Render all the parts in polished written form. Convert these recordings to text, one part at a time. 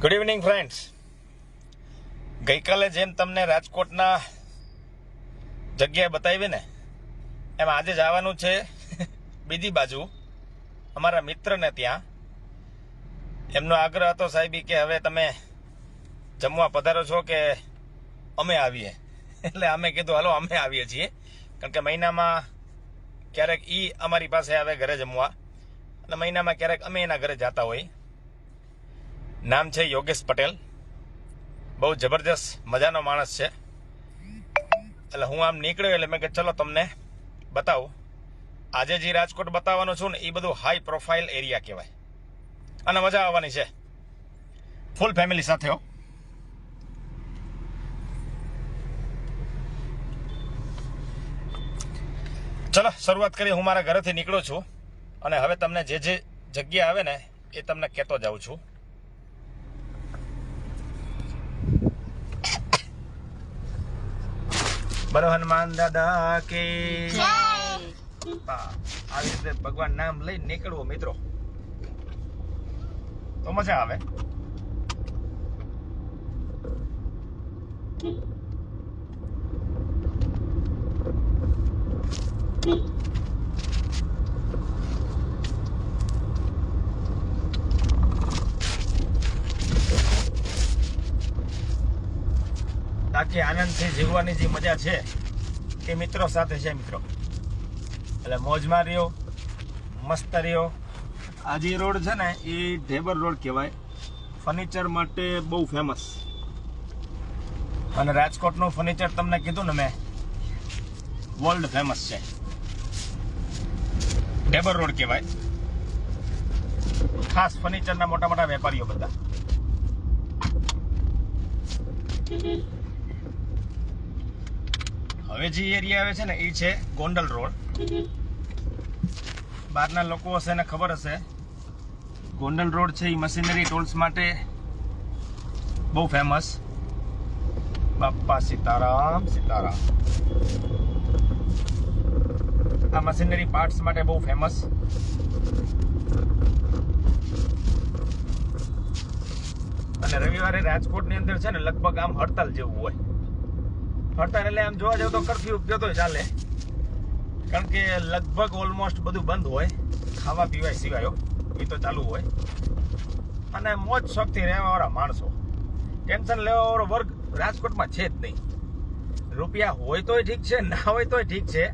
Good evening friends. ગઈકાલે જેમ તમને રાજકોટના જગ્યાએ બતાવી ને એમ આજે જવાનું છે બીજી બાજુ અમારા મિત્રને ત્યાં. એમનો આગ્રહ હતો સાહેબી કે હવે તમે જમવા પધારો છો કે અમે આવીએ, એટલે અમે કીધું હાલો અમે આવીએ છીએ, કારણ કે મહિનામાં ક્યારેક અમારી પાસે આવે ઘરે જમવા અને મહિનામાં ક્યારેક અમે એના ઘરે જતા હોય. નામ છે યોગેશ પટેલ. બહુ જબરજસ્ત મજાનો માણસ છે. એટલે હું આમ નીકળ્યો એટલે મેં કે ચલો તમને બતાવું. આજે જે રાજકોટ બતાવવાનું છું ને એ બધું હાઈ પ્રોફાઇલ એરિયા કહેવાય અને મજા આવવાની છે ફૂલ ફેમિલી સાથે. હો, ચલો શરૂઆત કરીએ. હું મારા ઘરેથી નીકળું છું અને હવે તમને જે જે જગ્યા આવે ને એ તમને કહેતો જાઉં છું. બોલો હનુમાન દાદા કે આવી રીતે ભગવાન નામ લઈ નીકળવું મિત્રો તો મજા આવે. બાકી આનંદથી જીવવાની જે મજા છે એ મિત્રો સાથે છે મિત્રો. એટલે મોજમાં રહ્યો, મસ્ત રહ્યો. આ જે રોડ છે ને એ ઢેબર રોડ કહેવાય, ફર્નિચર માટે બહુ ફેમસ. અને રાજકોટનું ફર્નિચર તમને કીધું ને મેં, વર્લ્ડ ફેમસ છે. ઢેબર રોડ કહેવાય, ખાસ ફર્નિચરના મોટા મોટા વેપારીઓ બધા. હવે જે એરિયા આવે છે ને એ છે ગોંડલ રોડ. બહારના લોકો હશે ને ખબર હશે, ગોંડલ રોડ છે એ મશીનરી ટૂલ્સ માટે બહુ ફેમસ. બાપા સીતારામ સીતારામ. આ મશીનરી પાર્ટ્સ માટે બહુ ફેમસ. અને રવિવારે રાજકોટની અંદર છે ને લગભગ આમ હડતાલ જેવું હોય. હડતાલ એટલે આમ જોવા જાવ તો કરફ્યુ જતો ચાલે, કારણ કે લગભગ ઓલમોસ્ટ બધું બંધ હોય. ખાવા પીવાય સિવાય એ તો ચાલુ હોય. અને મોજ શોખથી રહેવાવાળા માણસો, ટેન્શન લેવાવાળો વર્ગ રાજકોટમાં છે જ નહીં. રૂપિયા હોય તોય ઠીક છે, ના હોય તોય ઠીક છે.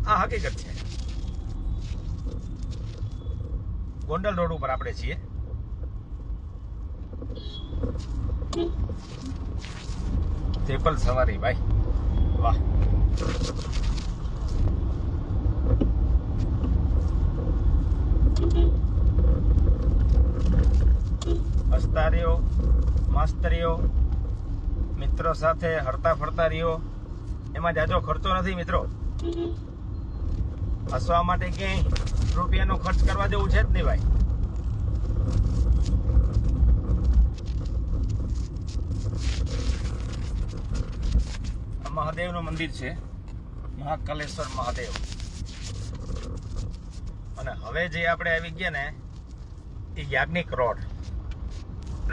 આ હકીકત છે. ગોંડલ રોડ ઉપર આપણે છીએ. ટ્રિપલ સવારી ભાઈ, વાહ. હસતા રહ્યો, મસ્ત રહ્યો, મિત્રો સાથે હરતા ફરતા રહ્યો. એમાં જાજો ખર્ચો નથી મિત્રો. હસવા માટે ક્યાંય રૂપિયાનો ખર્ચ કરવા જેવું છે જ નહીં ભાઈ. મહાદેવનું મંદિર છે, મહાકાલેશ્વર મહાદેવ. અને હવે જે આપણે આવી ગયા ને એ યાજ્ઞિક રોડ.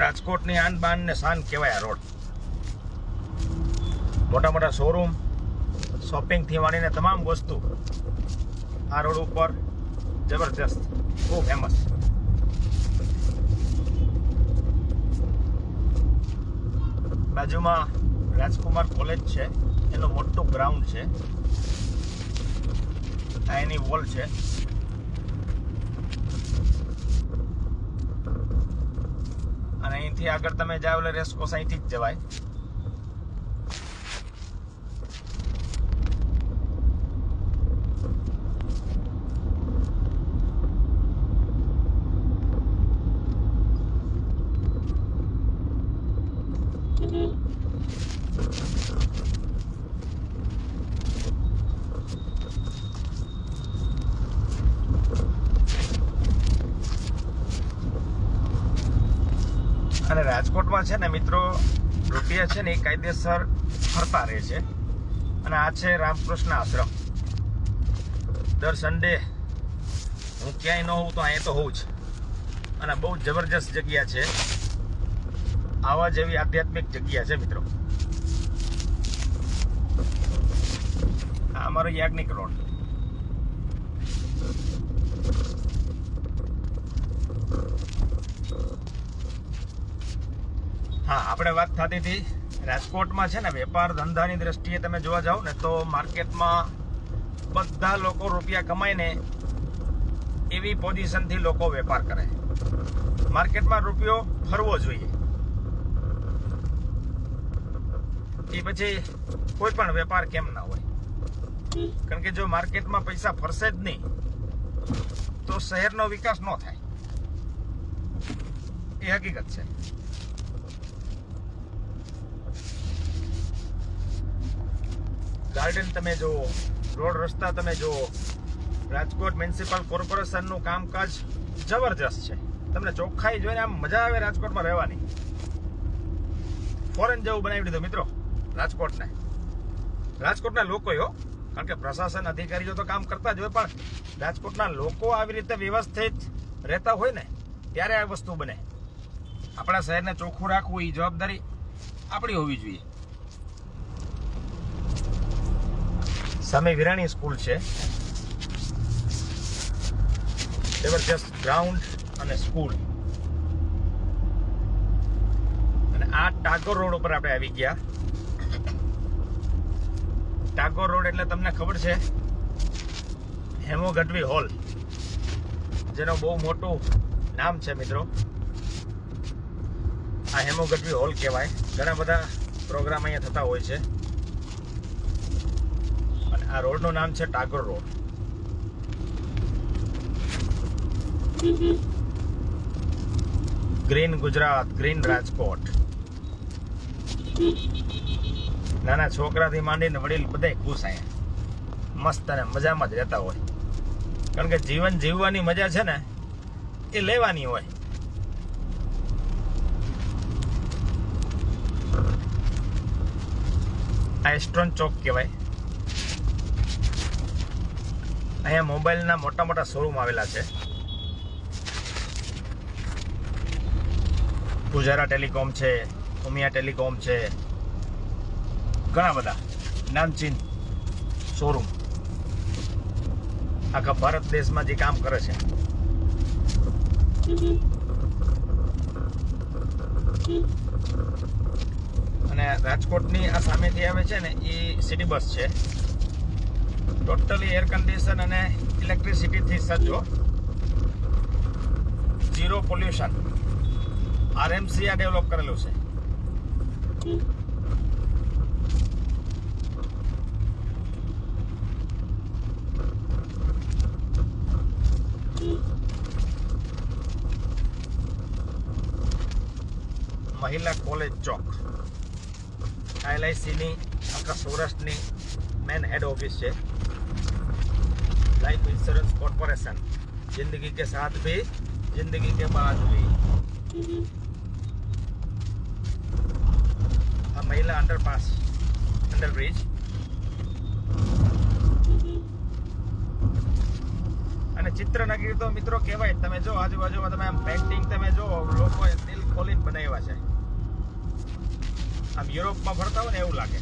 રાજકોટની આન બાન ને શાન કહેવાય આ રોડ. મોટા મોટા શોરૂમ, શોપિંગથી માંડીને તમામ વસ્તુ આ રોડ ઉપર જબરજસ્ત, બહુ ફેમસ. બાજુમાં રાજકુમાર કોલેજ છે, એનું મોટું ગ્રાઉન્ડ છે. આ એની વોલ છે. અને અહીંથી આગળ તમે જાઓ એટલે રેસકોર્સ અહીંથી જ જવાય. અને રાજકોટમાં છે ને મિત્રો, રૂપિયા છે ને એ કાયદેસર ફરતા રહે છે. અને આ છે રામકૃષ્ણ આશ્રમ. દર સન્ડે હું ક્યાંય ન હોઉં તો અહીંયા તો હોઉં જ. અને બહુ જબરજસ્ત જગ્યા છે. આવા જેવી આધ્યાત્મિક જગ્યા છે મિત્રો. આ અમારો યાજ્ઞિક રોડ. હા, આપણે વાત થતી હતી રાજકોટમાં છે ને વેપાર ધંધાની દ્રષ્ટિએ તમે જોવા જાઓ ને તો માર્કેટમાં બધા લોકો રૂપિયા કમાઈને એવી પોઝિશનથી લોકો વેપાર કરે. માર્કેટમાં રૂપિયો ફરવો જોઈએ. એ પછી કોઈ પણ વેપાર કેમ ના હોય, કારણ કે જો માર્કેટમાં પૈસા ફરશે જ નહીં તો શહેરનો વિકાસ ન થાય. એ હકીકત છે. ગાર્ડન તમે જુઓ, રોડ રસ્તા તમે જુઓ, રાજકોટ મ્યુનિસિપલ કોર્પોરેશનનું કામકાજ જબરજસ્ત છે. તમને ચોખ્ખાઈ જોઈને આમ મજા આવે રાજકોટમાં રહેવાની. ફોરેન જેવું બનાવી દીધું મિત્રો રાજકોટના લોકોએ, કારણ કે પ્રશાસન અધિકારીઓ તો કામ કરતા જ હોય, પણ રાજકોટના લોકો આવી રીતે વ્યવસ્થિત રહેતા હોય ને ત્યારે આ વસ્તુ બને. આપણા શહેરને ચોખ્ખું રાખવું એ જવાબદારી આપણી હોવી જોઈએ. સામે વિરાણી સ્કૂલ છે, જબરજસ્ત ગ્રાઉન્ડ અને સ્કૂલ. અને આ ટાગોર રોડ ઉપર આપણે આવી ગયા. ટાગોર રોડ એટલે તમને ખબર છે હેમુ ગઢવી હોલ, જેનો બહુ મોટું નામ છે મિત્રો. આ હેમુ ગઢવી હોલ કહેવાય. ઘણા બધા પ્રોગ્રામ અહીંયા થતા હોય છે. અને આ રોડનું નામ છે Tagore road. Green Gujarat, green Rajkot. નાના છોકરાથી માંડીને વડીલ બધા ખુશ અહીંયા મસ્ત અને મજામાં જ રહેતા હોય, કારણ કે જીવન જીવવાની મજા છે ને એ લેવાની હોય. આ એસ્ટ્રોન ચોક કહેવાય. અહીંયા મોબાઈલના મોટા મોટા શોરૂમ આવેલા છે. પુજારા ટેલિકોમ છે, ઉમિયા ટેલિકોમ છે, ઘણા બધા નામચીન શોરૂમ આખા ભારત દેશમાં જે કામ કરે છે. અને રાજકોટની આ સામેથી આવે છે ને એ સિટી બસ છે, ટોટલી એર કન્ડિશન અને ઇલેક્ટ્રિસિટીથી સજ્જો, ઝીરો પોલ્યુશન. આરએમસી આ ડેવલપ કરેલું છે. મહિલા કોલેજ ચોક. LICની આખા સૌરાષ્ટ્રની મેન હેડ ઓફિસ છે. Life insurance corporation. જિંદગી કે સાથ भी जिंदगी के बाद भी. આ મહિલા અંડરપાસ, અંડરબ્રિજ. અને ચિત્રનગરી તો મિત્રો કહેવાય. તમે જો આજુબાજુમાં તમે આમ પેઇન્ટિંગ તમે જો લોકોએ દિલ ખોલીને બનાવ્યા છે. આમ યુરોપમાં ફરતા હોય ને એવું લાગે.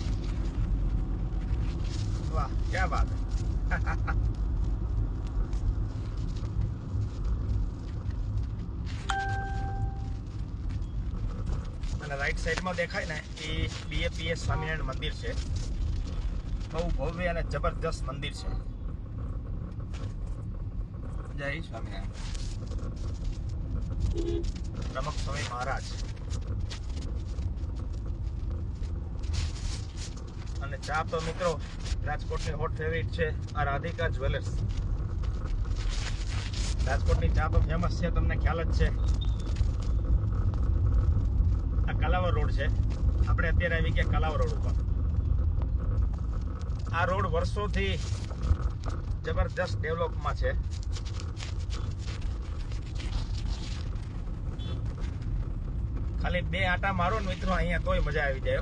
વાહ, ક્યાં વાત. અને રાઈટ સાઈડમાં દેખાય ને એ BAPS સ્વામિનારાયણ મંદિર છે. બહુ ભવ્ય અને જબરદસ્ત મંદિર છે. જય સ્વામિનારાયણ. પ્રમુખ સ્વામી મહારાજ. અને ચા તો મિત્રો રાજકોટની હોટ ફેવરિટ છે આ રાધિકા જ્વેલર્સ. રાજકોટની ચા તો ફેમસ છે, તમને ખ્યાલ જ છે. આ કલાવર રોડ છે. આપણે અત્યારે આવી ગયા કલાવર રોડ ઉપર. આ રોડ વર્ષોથી જબરદસ્ત ડેવલપમાં છે. ખાલી 2 આટા મારો ને મિત્રો અહીંયા તોય મજા આવી જાય.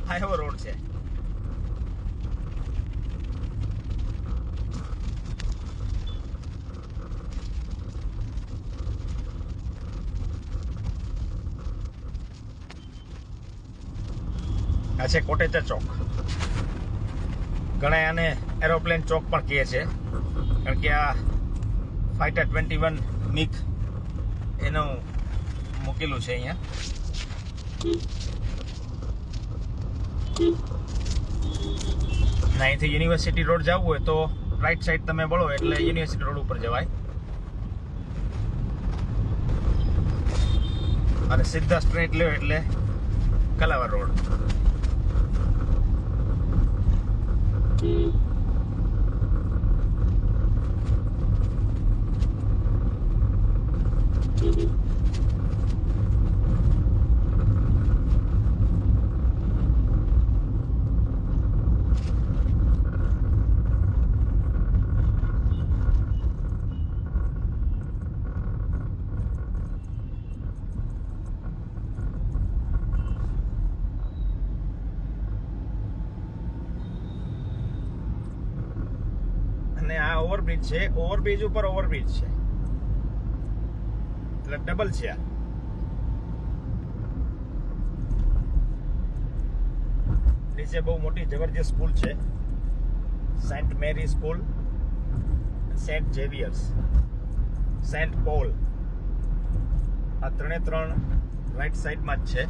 આ એવો રોડ છે. આ છે કોટેચા ચોક. ઘણા આને એરોપ્લેન ચોક પણ કહે છે, કારણ કે આ ફાઇટર 21 મિગ એનું મૂકેલું છે અહીંયા. અહીંથી યુનિવર્સિટી રોડ જવું હોય તો રાઈટ સાઈડ તમે વળો એટલે યુનિવર્સિટી રોડ ઉપર જવાય, અને સીધા સ્ટ્રેટ લ્યો એટલે કલાવા રોડ. અને આ ઓવરબ્રિજ છે, ઓવરબ્રિજ ઉપર ઓવરબ્રિજ છે, એટલે ડબલ છે. આ નીચે બહુ મોટી જબરજસ્ત સ્કૂલ છે, saint Mary school, saint Xavier's, saint Paul. આ ત્રણે ત્રણ રાઈટ સાઈડમાં જ છે.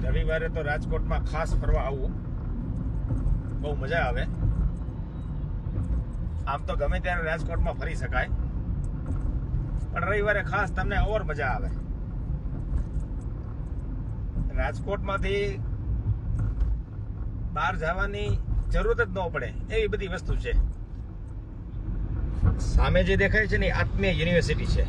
રવિવારે તો રાજકોટમાં ખાસ ફરવા આવવું, બહુ મજા આવે. આમ તો ગમે ત્યારે રાજકોટમાં ફરી શકાય, પણ રવિવારે ખાસ તમને ઓર મજા આવે. રાજકોટમાંથી બહાર જવાની જરૂરત જ ન પડે એવી બધી વસ્તુ છે. સામે જે દેખાય છે ને આત્મીય યુનિવર્સિટી છે.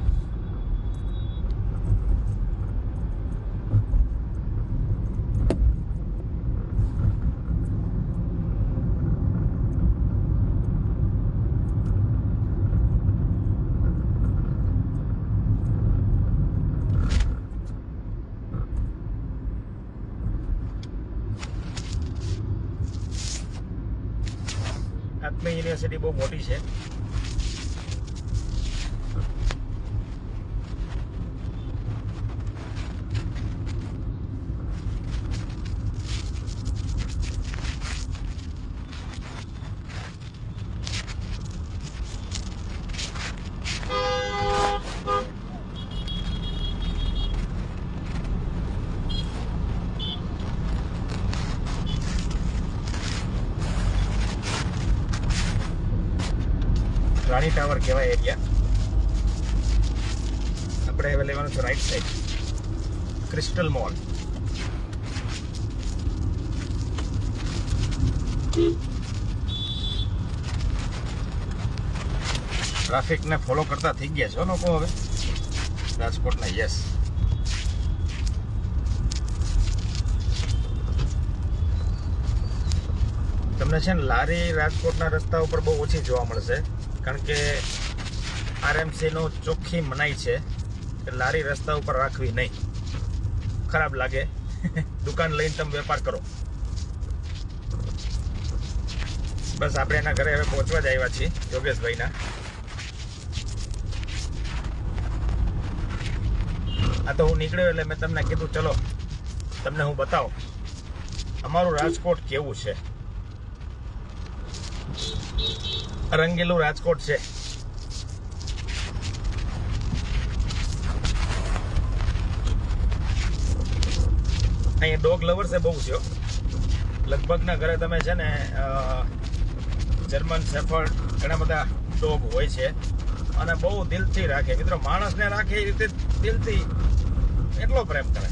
આત્મીય યુનિવર્સિટી બહુ મોટી છે. રાણી ટાવર કહેવાય એરિયા. આપણે હવે લેવાનું છે રાઈટ સાઈડ, ક્રિસ્ટલ મોલ. ટ્રાફિકને ફોલો કરતા થઈ ગયા છો લોકો હવે રાજકોટના. યસ, તમને છે ને લારી રાજકોટના રસ્તા ઉપર બહુ ઓછી જોવા મળશે, કારણ કે RMC નો ચોખ્ખી મનાઈ છે કે લારી રસ્તા ઉપર રાખવી નહીં, ખરાબ લાગે. દુકાન લઈને તમે વેપાર કરો. બસ આપણે એના ઘરે હવે પહોંચવા જ આવ્યા છીએ, યોગેશભાઈના. આ તો હું નીકળ્યો એટલે મેં તમને કીધું ચલો તમને હું બતાવું અમારું રાજકોટ કેવું છે. રંગીલું રાજકોટ છે. અહીંયા ડોગ લવર્સ બહુ છે. લગભગના ઘરે તમે છે ને જર્મન શેફર્ડ ઘણા બધા ડોગ હોય છે, અને બહુ દિલથી રાખે. મિત્રો, માણસને રાખે એ રીતે દિલથી એટલો પ્રેમ કરે.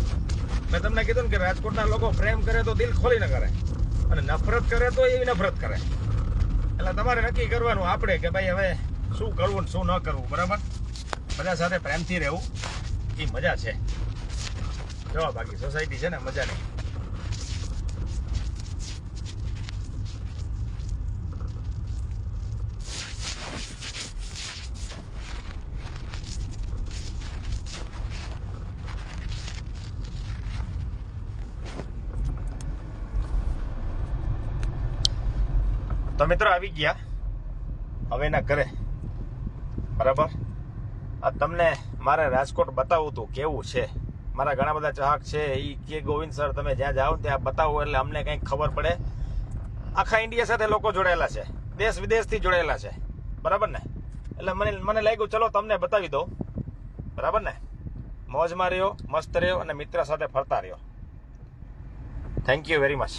મેં તમને કીધું ને કે રાજકોટના લોકો પ્રેમ કરે તો દિલ ખોલીને કરે, અને નફરત કરે તો એવી નફરત કરે. એટલે તમારે નક્કી કરવાનું આપણે કે ભાઈ હવે શું કરવું ને શું ન કરવું. બરાબર, બધા સાથે પ્રેમથી રહેવું એ મજા છે. જો બાકી સોસાયટી છે ને મજા નહીં. તો મિત્રો આવી ગયા હવે એના ઘરે, બરાબર. આ તમને મારે રાજકોટ બતાવવું હતું કેવું છે. મારા ઘણા બધા ચાહક છે, એ કે ગોવિંદ સર તમે જ્યાં જાઓ ત્યાં બતાવો એટલે અમને કંઈક ખબર પડે. આખા ઇન્ડિયા સાથે લોકો જોડાયેલા છે, દેશ વિદેશથી જોડાયેલા છે, બરાબર ને. એટલે મને લાગ્યું ચલો તમને બતાવી દો, બરાબર ને. મોજમાં રહ્યો, મસ્ત રહ્યો અને મિત્ર સાથે ફરતા રહ્યો. Thank you very much.